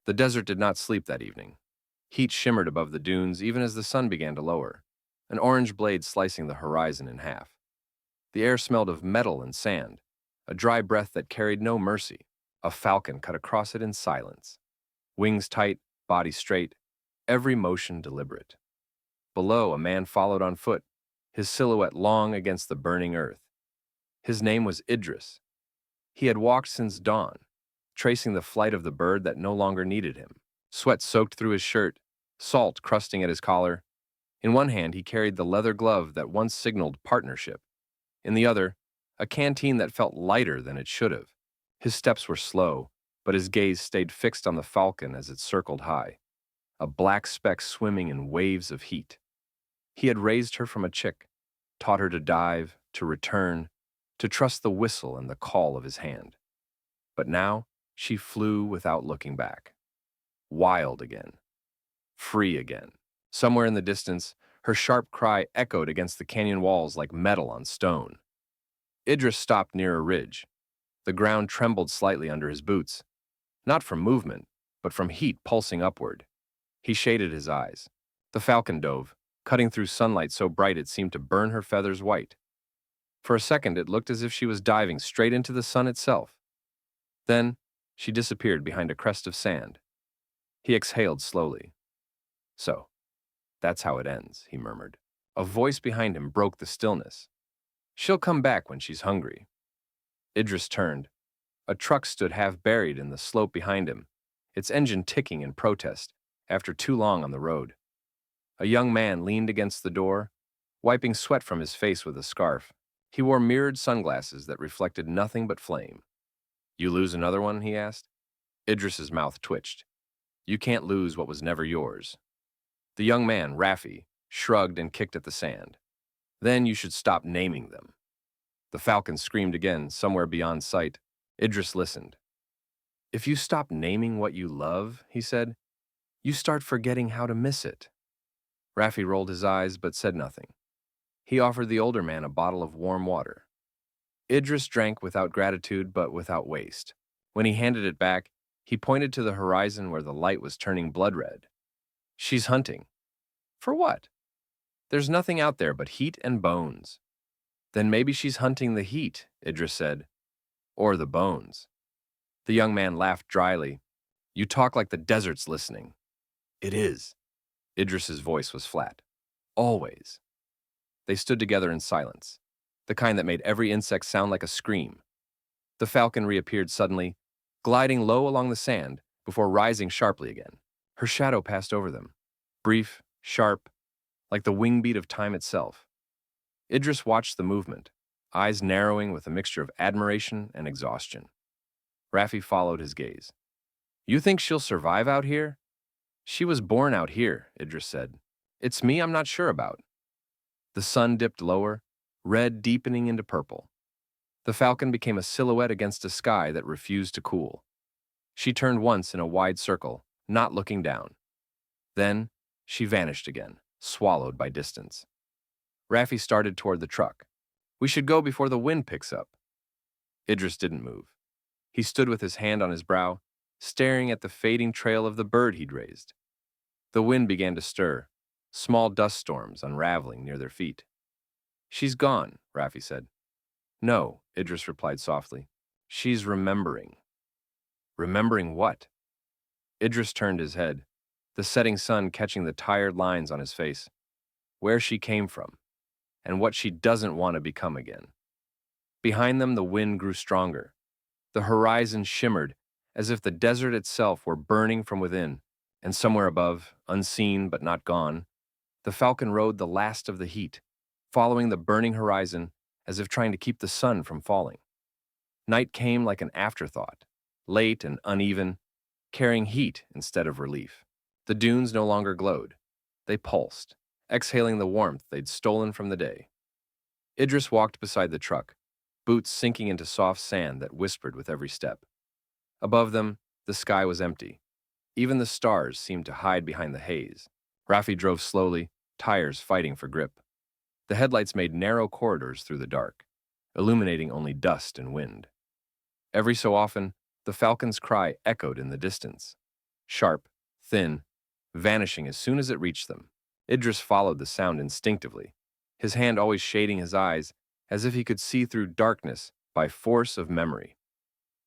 The desert did not sleep that evening. Heat shimmered above the dunes even as the sun began to lower, an orange blade slicing the horizon in half. The air smelled of metal and sand, a dry breath that carried no mercy. A falcon cut across it in silence. Wings tight, body straight, every motion deliberate. Below, a man followed on foot, his silhouette long against the burning earth. His name was Idris. He had walked since dawn, tracing the flight of the bird that no longer needed him. Sweat soaked through his shirt, salt crusting at his collar. In one hand, he carried the leather glove that once signaled partnership. In the other, a canteen that felt lighter than it should have. His steps were slow, but his gaze stayed fixed on the falcon as it circled high, a black speck swimming in waves of heat. He had raised her from a chick, taught her to dive, to return, to trust the whistle and the call of his hand. But now, she flew without looking back. Wild again. Free again. Somewhere in the distance, her sharp cry echoed against the canyon walls like metal on stone. Idris stopped near a ridge. The ground trembled slightly under his boots, not from movement, but from heat pulsing upward. He shaded his eyes. The falcon dove, cutting through sunlight so bright it seemed to burn her feathers white. For a second, it looked as if she was diving straight into the sun itself. Then, she disappeared behind a crest of sand. He exhaled slowly. So, that's how it ends, he murmured. A voice behind him broke the stillness. She'll come back when she's hungry. Idris turned. A truck stood half buried in the slope behind him, its engine ticking in protest after too long on the road. A young man leaned against the door, wiping sweat from his face with a scarf. He wore mirrored sunglasses that reflected nothing but flame. You lose another one? He asked. Idris's mouth twitched. You can't lose what was never yours. The young man, Raffi, shrugged and kicked at the sand. Then you should stop naming them. The falcon screamed again, somewhere beyond sight. Idris listened. If you stop naming what you love, he said, you start forgetting how to miss it. Raffi rolled his eyes but said nothing. He offered the older man a bottle of warm water. Idris drank without gratitude but without waste. When he handed it back, he pointed to the horizon where the light was turning blood red. She's hunting. For what? There's nothing out there but heat and bones. Then maybe she's hunting the heat, Idris said. Or the bones. The young man laughed dryly. You talk like the desert's listening. It is. Idris's voice was flat. Always. They stood together in silence, the kind that made every insect sound like a scream. The falcon reappeared suddenly, gliding low along the sand before rising sharply again. Her shadow passed over them, brief, sharp, like the wing beat of time itself. Idris watched the movement, eyes narrowing with a mixture of admiration and exhaustion. Raffi followed his gaze. You think she'll survive out here? She was born out here, Idris said. It's me I'm not sure about. The sun dipped lower, red deepening into purple. The falcon became a silhouette against a sky that refused to cool. She turned once in a wide circle, not looking down. Then, she vanished again, swallowed by distance. Raffi started toward the truck. We should go before the wind picks up. Idris didn't move. He stood with his hand on his brow, staring at the fading trail of the bird he'd raised. The wind began to stir, small dust storms unraveling near their feet. She's gone, Raffi said. No, Idris replied softly. She's remembering. Remembering what? Idris turned his head, the setting sun catching the tired lines on his face. Where she came from, and what she doesn't want to become again. Behind them, the wind grew stronger. The horizon shimmered, as if the desert itself were burning from within, and somewhere above, unseen but not gone, the falcon rode the last of the heat, following the burning horizon as if trying to keep the sun from falling. Night came like an afterthought, late and uneven, carrying heat instead of relief. The dunes no longer glowed. They pulsed, exhaling the warmth they'd stolen from the day. Idris walked beside the truck, boots sinking into soft sand that whispered with every step. Above them, the sky was empty. Even the stars seemed to hide behind the haze. Raffi drove slowly, tires fighting for grip. The headlights made narrow corridors through the dark, illuminating only dust and wind. Every so often, the falcon's cry echoed in the distance. sharp, thin, vanishing as soon as it reached them. Idris followed the sound instinctively, his hand always shading his eyes as if he could see through darkness by force of memory.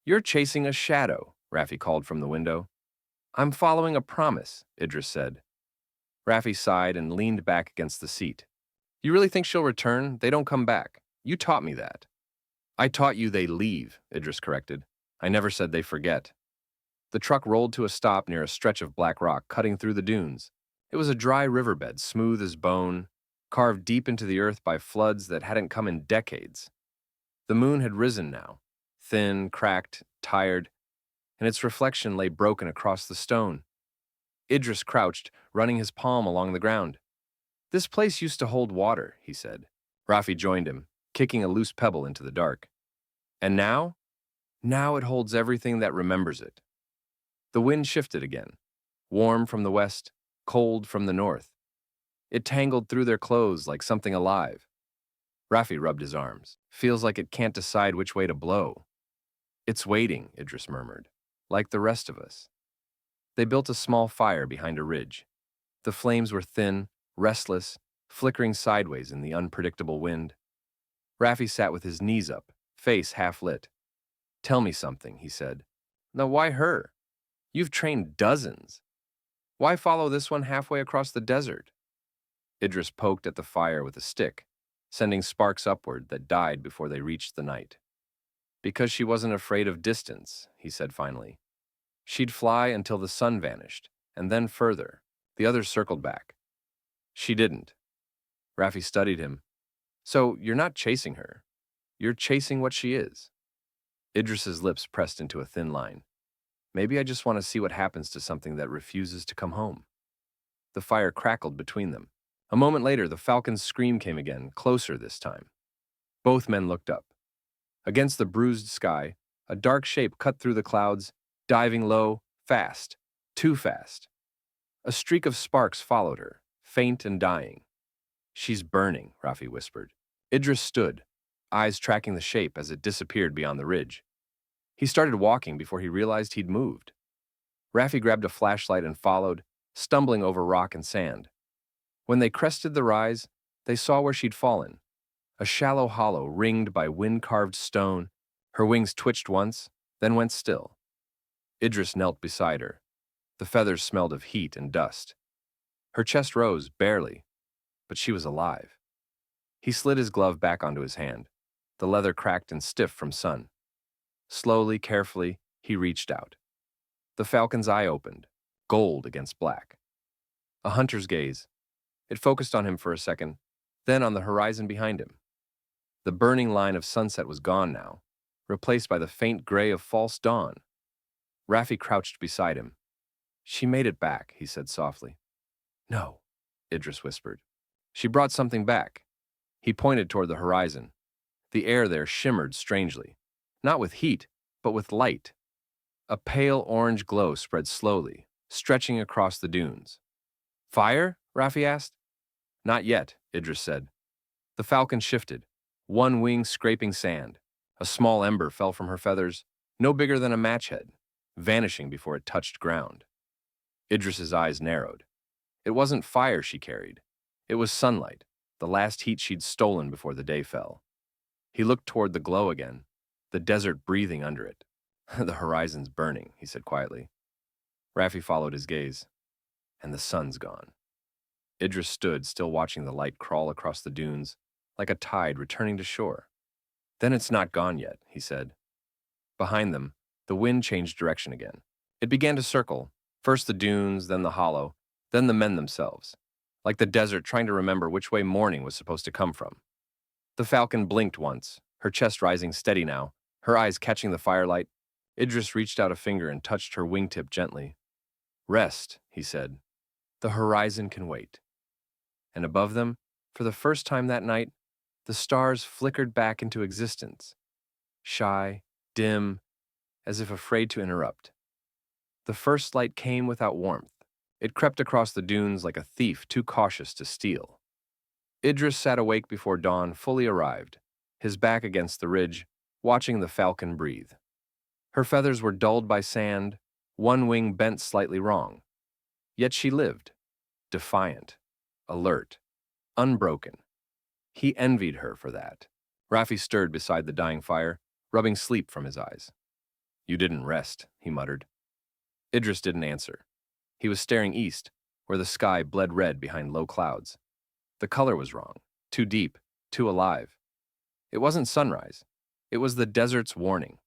"You're chasing a shadow," Raffi called from the window. "I'm following a promise," Idris said. Raffi sighed and leaned back against the seat. "You really think she'll return? They don't come back. You taught me that." "I taught you they leave," Idris corrected. "I never said they forget." The truck rolled to a stop near a stretch of black rock cutting through the dunes. It was a dry riverbed, smooth as bone, carved deep into the earth by floods that hadn't come in decades. The moon had risen now, thin, cracked, tired, and its reflection lay broken across the stone. Idris crouched, running his palm along the ground. "This place used to hold water," he said. Raffi joined him, kicking a loose pebble into the dark. "And now? Now it holds everything that remembers it." The wind shifted again, warm from the west, cold from the north. It tangled through their clothes like something alive. Raffi rubbed his arms. "Feels like it can't decide which way to blow." "It's waiting," Idris murmured, "like the rest of us." They built a small fire behind a ridge. The flames were thin, restless, flickering sideways in the unpredictable wind. Raffi sat with his knees up, face half lit. "Tell me something," he said. "Now, why her? You've trained dozens. Why follow this one halfway across the desert?" Idris poked at the fire with a stick, sending sparks upward that died before they reached the night. "Because she wasn't afraid of distance," he said finally. "She'd fly until the sun vanished, and then further." The others circled back. "She didn't." Raffi studied him. "So you're not chasing her. You're chasing what she is." Idris's lips pressed into a thin line. "Maybe I just want to see what happens to something that refuses to come home." The fire crackled between them. A moment later, the falcon's scream came again, closer this time. Both men looked up. Against the bruised sky, a dark shape cut through the clouds, diving low, fast, too fast. A streak of sparks followed her, faint and dying. "She's burning," Raffi whispered. Idris stood, eyes tracking the shape as it disappeared beyond the ridge. He started walking before he realized he'd moved. Raffi grabbed a flashlight and followed, stumbling over rock and sand. When they crested the rise, they saw where she'd fallen. A shallow hollow ringed by wind-carved stone. Her wings twitched once, then went still. Idris knelt beside her. The feathers smelled of heat and dust. Her chest rose, barely, but she was alive. He slid his glove back onto his hand, the leather cracked and stiff from sun. Slowly, carefully, he reached out. The falcon's eye opened, gold against black. A hunter's gaze. It focused on him for a second, then on the horizon behind him. The burning line of sunset was gone now, replaced by the faint gray of false dawn. Raffi crouched beside him. "She made it back," he said softly. "No," Idris whispered. "She brought something back." He pointed toward the horizon. The air there shimmered strangely, not with heat, but with light. A pale orange glow spread slowly, stretching across the dunes. "Fire?" Raffi asked. "Not yet," Idris said. The falcon shifted, one wing scraping sand. A small ember fell from her feathers, no bigger than a match head, vanishing before it touched ground. Idris's eyes narrowed. It wasn't fire she carried. It was sunlight, the last heat she'd stolen before the day fell. He looked toward the glow again, the desert breathing under it. "The horizon's burning," he said quietly. Raffi followed his gaze. "And the sun's gone." Idris stood, still watching the light crawl across the dunes, like a tide returning to shore. "Then it's not gone yet," he said. Behind them, the wind changed direction again. It began to circle, first the dunes, then the hollow, then the men themselves, like the desert trying to remember which way morning was supposed to come from. The falcon blinked once, her chest rising steady now, her eyes catching the firelight. Idris reached out a finger and touched her wingtip gently. "Rest," he said. "The horizon can wait." And above them, for the first time that night, the stars flickered back into existence, shy, dim, as if afraid to interrupt. The first light came without warmth. It crept across the dunes like a thief too cautious to steal. Idris sat awake before dawn fully arrived, his back against the ridge, watching the falcon breathe. Her feathers were dulled by sand, one wing bent slightly wrong. Yet she lived, defiant, alert, unbroken. He envied her for that. Raffi stirred beside the dying fire, rubbing sleep from his eyes. "You didn't rest," he muttered. Idris didn't answer. He was staring east, where the sky bled red behind low clouds. The color was wrong, too deep, too alive. It wasn't sunrise. It was the desert's warning.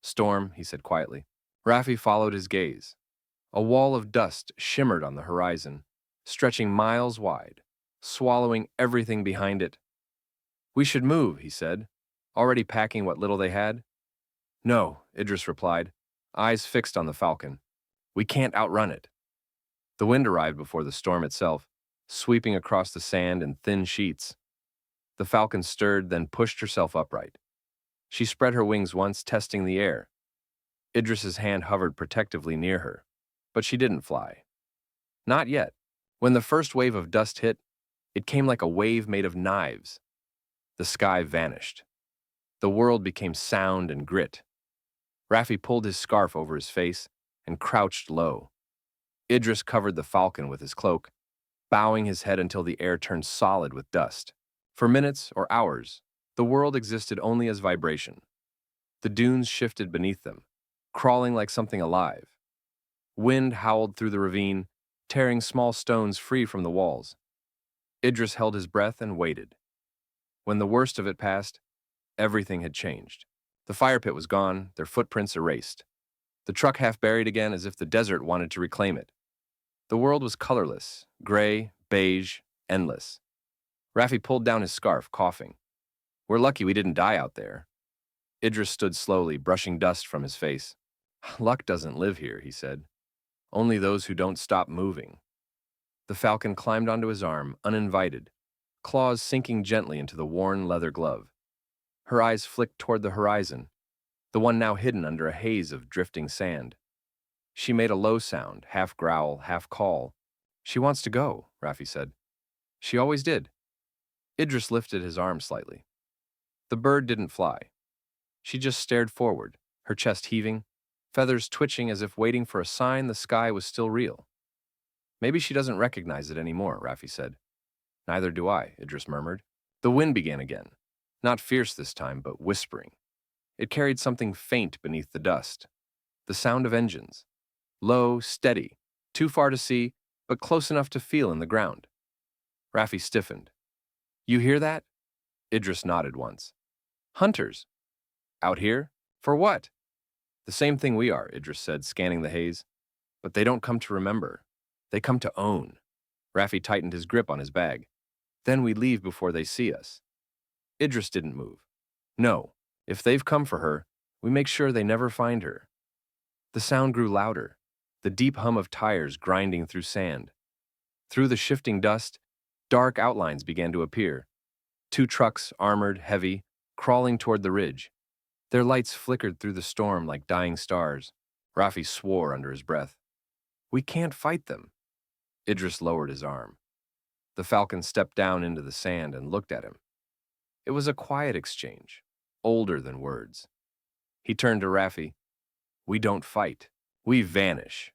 "Storm," he said quietly. Raffi followed his gaze. A wall of dust shimmered on the horizon, stretching miles wide, swallowing everything behind it. "We should move," he said, already packing what little they had. "No," Idris replied, eyes fixed on the Falcon. "We can't outrun it." The wind arrived before the storm itself, sweeping across the sand in thin sheets. The Falcon stirred, then pushed herself upright. She spread her wings once, testing the air. Idris's hand hovered protectively near her, but she didn't fly. Not yet. When the first wave of dust hit, it came like a wave made of knives. The sky vanished. The world became sound and grit. Raffi pulled his scarf over his face and crouched low. Idris covered the Falcon with his cloak, bowing his head until the air turned solid with dust. For minutes or hours, the world existed only as vibration. The dunes shifted beneath them, crawling like something alive. Wind howled through the ravine, tearing small stones free from the walls. Idris held his breath and waited. When the worst of it passed, everything had changed. The fire pit was gone, their footprints erased. The truck half buried again as if the desert wanted to reclaim it. The world was colorless, gray, beige, endless. Raffi pulled down his scarf, coughing. "We're lucky we didn't die out there." Idris stood slowly, brushing dust from his face. "Luck doesn't live here," he said. "Only those who don't stop moving." The Falcon climbed onto his arm, uninvited, claws sinking gently into the worn leather glove. Her eyes flicked toward the horizon, the one now hidden under a haze of drifting sand. She made a low sound, half growl, half call. "She wants to go," Raffi said. "She always did." Idris lifted his arm slightly. The bird didn't fly. She just stared forward, her chest heaving, feathers twitching as if waiting for a sign the sky was still real. "Maybe she doesn't recognize it anymore," Raffi said. "Neither do I," Idris murmured. The wind began again, not fierce this time, but whispering. It carried something faint beneath the dust. The sound of engines. Low, steady, too far to see, but close enough to feel in the ground. Raffi stiffened. "You hear that?" Idris nodded once. "Hunters." "Out here? For what?" "The same thing we are," Idris said, scanning the haze. "But they don't come to remember. They come to own." Raffi tightened his grip on his bag. "Then we leave before they see us." Idris didn't move. "No, if they've come for her, we make sure they never find her." The sound grew louder, the deep hum of tires grinding through sand. Through the shifting dust, dark outlines began to appear. 2 trucks, armored, heavy, crawling toward the ridge. Their lights flickered through the storm like dying stars. Raffi swore under his breath. "We can't fight them." Idris lowered his arm. The Falcon stepped down into the sand and looked at him. It was a quiet exchange, older than words. He turned to Raffi. "We don't fight. We vanish."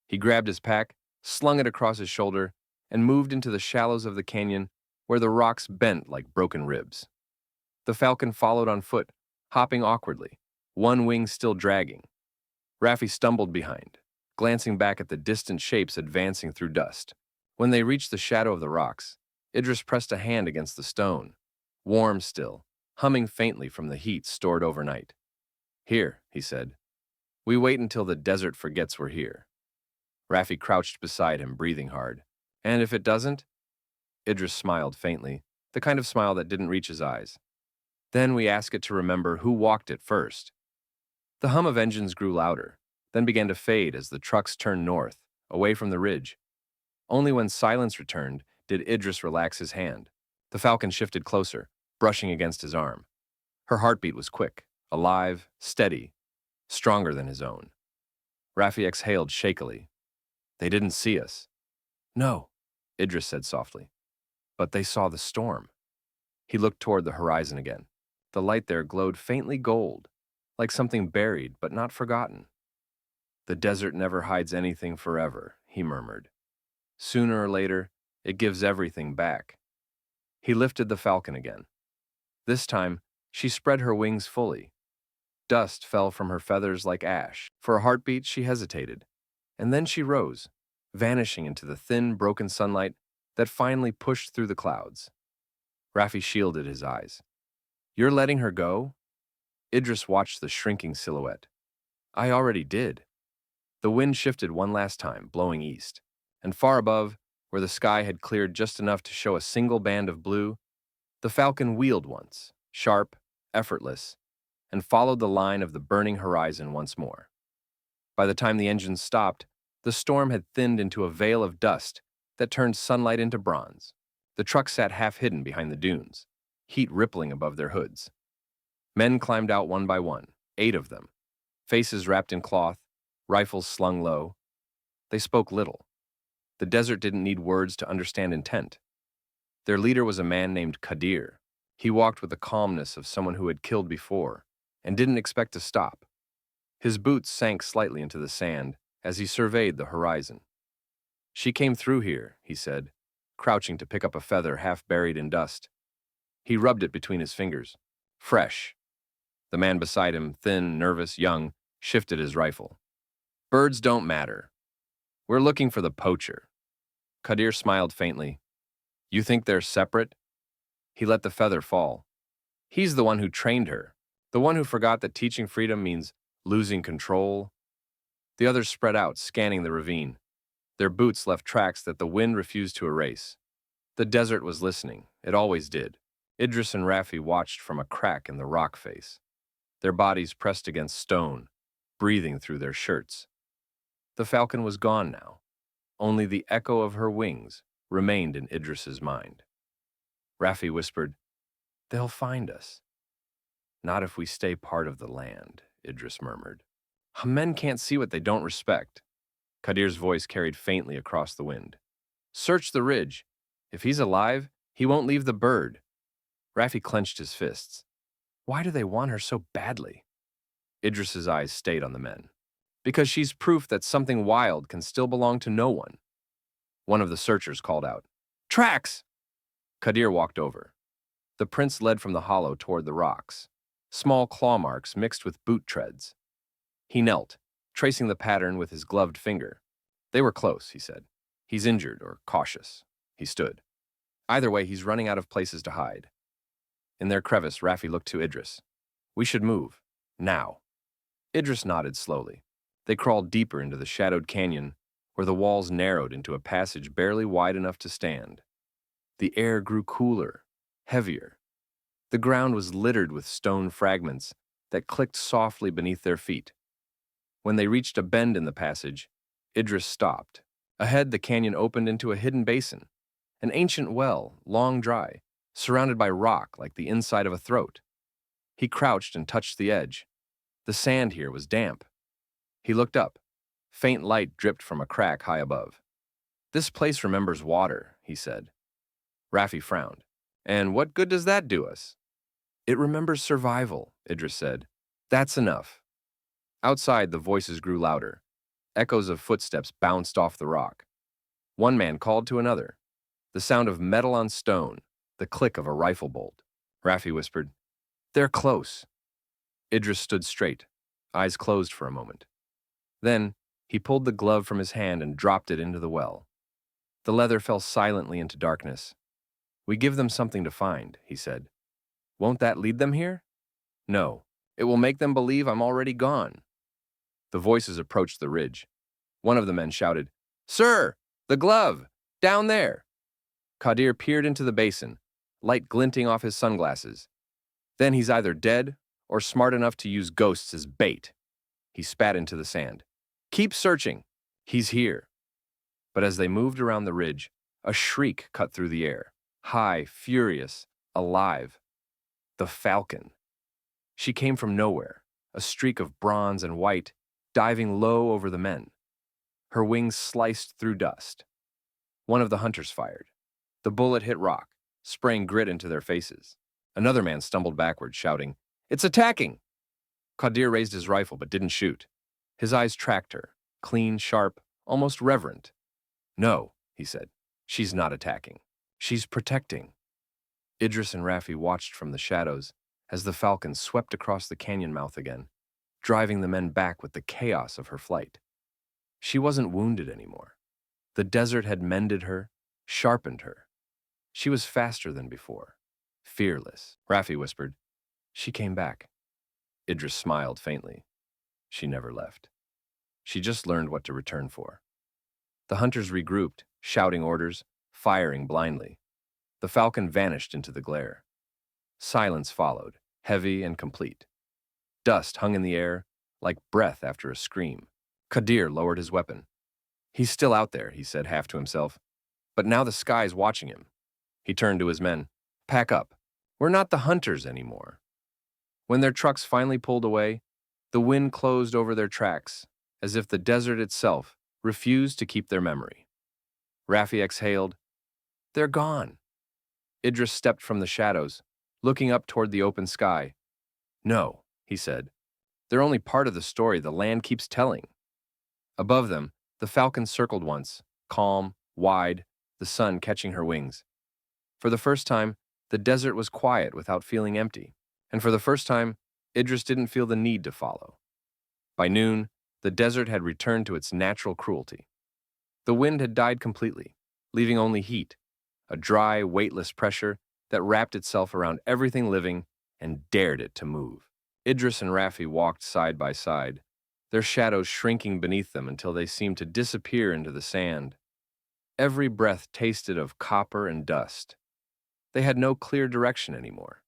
He grabbed his pack, slung it across his shoulder, and moved into the shallows of the canyon where the rocks bent like broken ribs. The Falcon followed on foot, hopping awkwardly, one wing still dragging. Raffi stumbled behind, glancing back at the distant shapes advancing through dust. When they reached the shadow of the rocks, Idris pressed a hand against the stone, warm still, humming faintly from the heat stored overnight. "Here," he said. "We wait until the desert forgets we're here." Raffi crouched beside him, breathing hard. "And if it doesn't?" Idris smiled faintly, the kind of smile that didn't reach his eyes. "Then we ask it to remember who walked it first." The hum of engines grew louder, then began to fade as the trucks turned north, away from the ridge. Only when silence returned did Idris relax his hand. The Falcon shifted closer, brushing against his arm. Her heartbeat was quick, alive, steady, stronger than his own. Raffi exhaled shakily. "They didn't see us." "No," Idris said softly. "But they saw the storm." He looked toward the horizon again. The light there glowed faintly gold, like something buried but not forgotten. The desert never hides anything forever, he murmured. Sooner or later, it gives everything back. He lifted the falcon again. This time, she spread her wings fully. Dust fell from her feathers like ash. For a heartbeat, she hesitated, and then she rose, vanishing into the thin, broken sunlight that finally pushed through the clouds. Raffi shielded his eyes. You're letting her go? Idris watched the shrinking silhouette. I already did. The wind shifted one last time, blowing east, and far above, where the sky had cleared just enough to show a single band of blue, the falcon wheeled once, sharp, effortless, and followed the line of the burning horizon once more. By the time the engines stopped, the storm had thinned into a veil of dust that turned sunlight into bronze. The truck sat half-hidden behind the dunes, heat rippling above their hoods. Men climbed out one by one, 8 of them, faces wrapped in cloth, rifles slung low. They spoke little. The desert didn't need words to understand intent. Their leader was a man named Qadir. He walked with the calmness of someone who had killed before and didn't expect to stop. His boots sank slightly into the sand as he surveyed the horizon. She came through here, he said, crouching to pick up a feather half buried in dust. He rubbed it between his fingers. Fresh. The man beside him, thin, nervous, young, shifted his rifle. Birds don't matter. We're looking for the poacher. Qadir smiled faintly. You think they're separate? He let the feather fall. He's the one who trained her, the one who forgot that teaching freedom means losing control. The others spread out, scanning the ravine. Their boots left tracks that the wind refused to erase. The desert was listening. It always did. Idris and Raffi watched from a crack in the rock face, their bodies pressed against stone, breathing through their shirts. The falcon was gone now. Only the echo of her wings remained in Idris's mind. Raffi whispered, They'll find us. Not if we stay part of the land, Idris murmured. Men can't see what they don't respect. Qadir's voice carried faintly across the wind. Search the ridge. If he's alive, he won't leave the bird. Raffi clenched his fists. Why do they want her so badly? Idris's eyes stayed on the men. Because she's proof that something wild can still belong to no one. One of the searchers called out, Tracks! Qadir walked over. The prints led from the hollow toward the rocks, small claw marks mixed with boot treads. He knelt, tracing the pattern with his gloved finger. They were close, he said. He's injured or cautious. He stood. Either way, he's running out of places to hide. In their crevice, Raffi looked to Idris. We should move. Now. Idris nodded slowly. They crawled deeper into the shadowed canyon, where the walls narrowed into a passage barely wide enough to stand. The air grew cooler, heavier. The ground was littered with stone fragments that clicked softly beneath their feet. When they reached a bend in the passage, Idris stopped. Ahead, the canyon opened into a hidden basin, an ancient well, long dry, surrounded by rock like the inside of a throat. He crouched and touched the edge. The sand here was damp. He looked up. Faint light dripped from a crack high above. This place remembers water, he said. Raffi frowned. And what good does that do us? It remembers survival, Idris said. That's enough. Outside, the voices grew louder. Echoes of footsteps bounced off the rock. One man called to another. The sound of metal on stone, the click of a rifle bolt. Raffi whispered, They're close. Idris stood straight, eyes closed for a moment. Then, he pulled the glove from his hand and dropped it into the well. The leather fell silently into darkness. We give them something to find, he said. Won't that lead them here? No, it will make them believe I'm already gone. The voices approached the ridge. One of the men shouted, Sir, the glove, down there. Qadir peered into the basin, light glinting off his sunglasses. Then he's either dead or smart enough to use ghosts as bait. He spat into the sand. Keep searching. He's here. But as they moved around the ridge, a shriek cut through the air. High, furious, alive. The falcon. She came from nowhere, a streak of bronze and white, diving low over the men. Her wings sliced through dust. One of the hunters fired. The bullet hit rock, spraying grit into their faces. Another man stumbled backward, shouting, It's attacking! Qadir raised his rifle but didn't shoot. His eyes tracked her, clean, sharp, almost reverent. "No," he said. "She's not attacking. She's protecting." Idris and Raffi watched from the shadows as the falcon swept across the canyon mouth again, driving the men back with the chaos of her flight. She wasn't wounded anymore. The desert had mended her, sharpened her. She was faster than before, fearless. Raffi whispered, "She came back." Idris smiled faintly. She never left. She just learned what to return for. The hunters regrouped, shouting orders, firing blindly. The falcon vanished into the glare. Silence followed, heavy and complete. Dust hung in the air, like breath after a scream. Qadir lowered his weapon. "He's still out there," he said half to himself. "But now the sky's watching him." He turned to his men. "Pack up. We're not the hunters anymore." When their trucks finally pulled away, the wind closed over their tracks, as if the desert itself refused to keep their memory. Raffi exhaled. "They're gone." Idris stepped from the shadows, looking up toward the open sky. "No," he said. "They're only part of the story the land keeps telling." Above them, the falcon circled once, calm, wide, the sun catching her wings. For the first time, the desert was quiet without feeling empty. And for the first time, Idris didn't feel the need to follow. By noon, the desert had returned to its natural cruelty. The wind had died completely, leaving only heat, a dry, weightless pressure that wrapped itself around everything living and dared it to move. Idris and Raffi walked side by side, their shadows shrinking beneath them until they seemed to disappear into the sand. Every breath tasted of copper and dust. They had no clear direction anymore.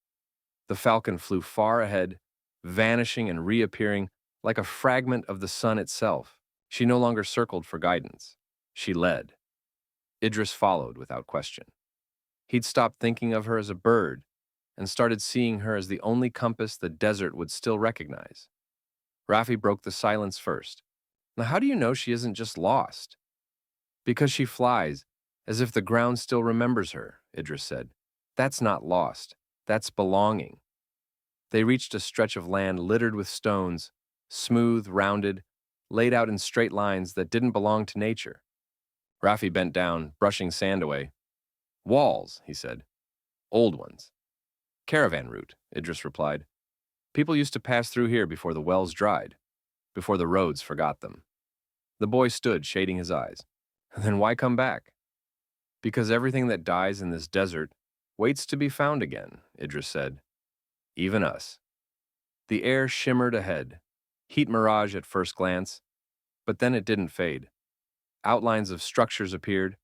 The falcon flew far ahead, vanishing and reappearing like a fragment of the sun itself. She no longer circled for guidance. She led. Idris followed without question. He'd stopped thinking of her as a bird and started seeing her as the only compass the desert would still recognize. Raffi broke the silence first. "Now, how do you know she isn't just lost?" "Because she flies, as if the ground still remembers her," Idris said. "That's not lost. That's belonging." They reached a stretch of land littered with stones, smooth, rounded, laid out in straight lines that didn't belong to nature. Raffi bent down, brushing sand away. "Walls," he said. "Old ones." "Caravan route," Idris replied. "People used to pass through here before the wells dried, before the roads forgot them." The boy stood, shading his eyes. "Then why come back?" "Because everything that dies in this desert waits to be found again," Idris said. "Even us." The air shimmered ahead, heat mirage at first glance, but then it didn't fade. Outlines of structures appeared,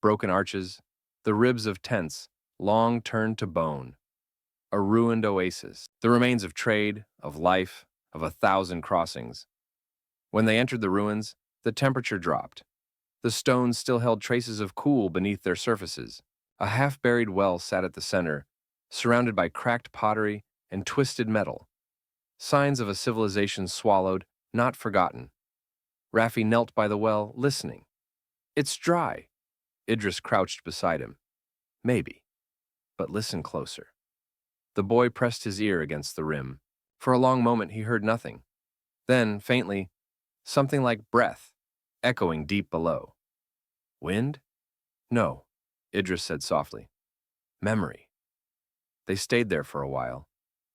broken arches, the ribs of tents, long turned to bone. A ruined oasis, the remains of trade, of life, of 1,000 crossings. When they entered the ruins, the temperature dropped. The stones still held traces of cool beneath their surfaces. A half-buried well sat at the center, surrounded by cracked pottery and twisted metal. Signs of a civilization swallowed, not forgotten. Raffi knelt by the well, listening. "It's dry." Idris crouched beside him. "Maybe. But listen closer." The boy pressed his ear against the rim. For a long moment he heard nothing. Then, faintly, something like breath, echoing deep below. "Wind?" "No," Idris said softly. "Memory." They stayed there for a while,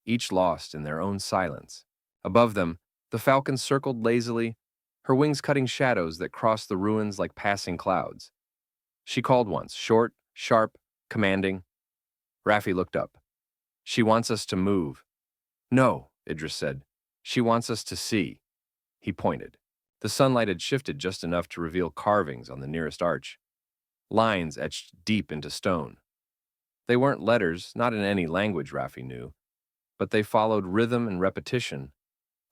each lost in their own silence. Above them, the falcon circled lazily, her wings cutting shadows that crossed the ruins like passing clouds. She called once, short, sharp, commanding. Raffi looked up. "She wants us to move." "No," Idris said. "She wants us to see." He pointed. The sunlight had shifted just enough to reveal carvings on the nearest arch, lines etched deep into stone. They weren't letters, not in any language Raffi knew, but they followed rhythm and repetition,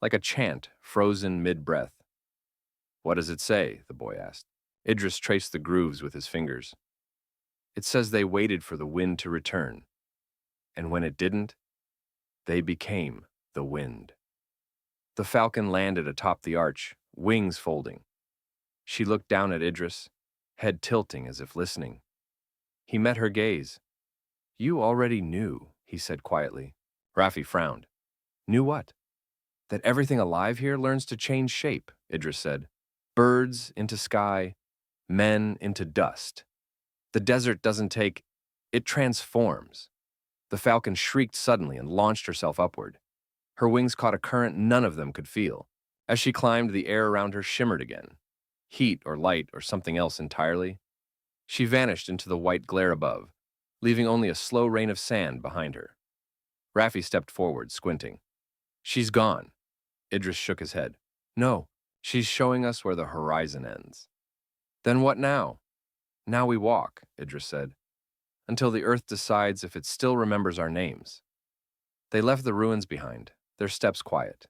like a chant frozen mid-breath. "What does it say?" the boy asked. Idris traced the grooves with his fingers. "It says they waited for the wind to return, and when it didn't, they became the wind." The falcon landed atop the arch, wings folding. She looked down at Idris, head tilting as if listening. He met her gaze. "You already knew," he said quietly. Raffi frowned. "Knew what?" "That everything alive here learns to change shape," Idris said. Birds into sky, men into dust. The desert doesn't take, it transforms. The falcon shrieked suddenly and launched herself upward. Her wings caught a current none of them could feel. As she climbed, the air around her shimmered again. Heat or light or something else entirely. She vanished into the white glare above, leaving only a slow rain of sand behind her. Raffi stepped forward, squinting. She's gone. Idris shook his head. No, she's showing us where the horizon ends. Then what now? Now we walk, Idris said, until the earth decides if it still remembers our names. They left the ruins behind, their steps quiet,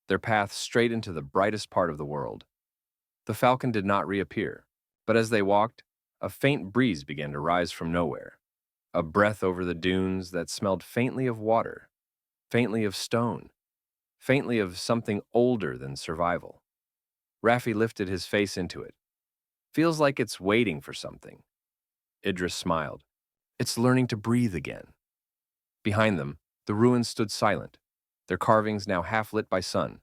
their path straight into the brightest part of the world. The falcon did not reappear, but as they walked, a faint breeze began to rise from nowhere, a breath over the dunes that smelled faintly of water, faintly of stone, faintly of something older than survival. Raffi lifted his face into it. Feels like it's waiting for something. Idris smiled. It's learning to breathe again. Behind them, the ruins stood silent, their carvings now half lit by sun.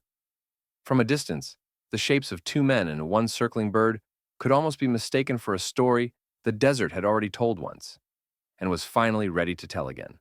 From a distance, the shapes of two men and one circling bird could almost be mistaken for a story the desert had already told once, and was finally ready to tell again.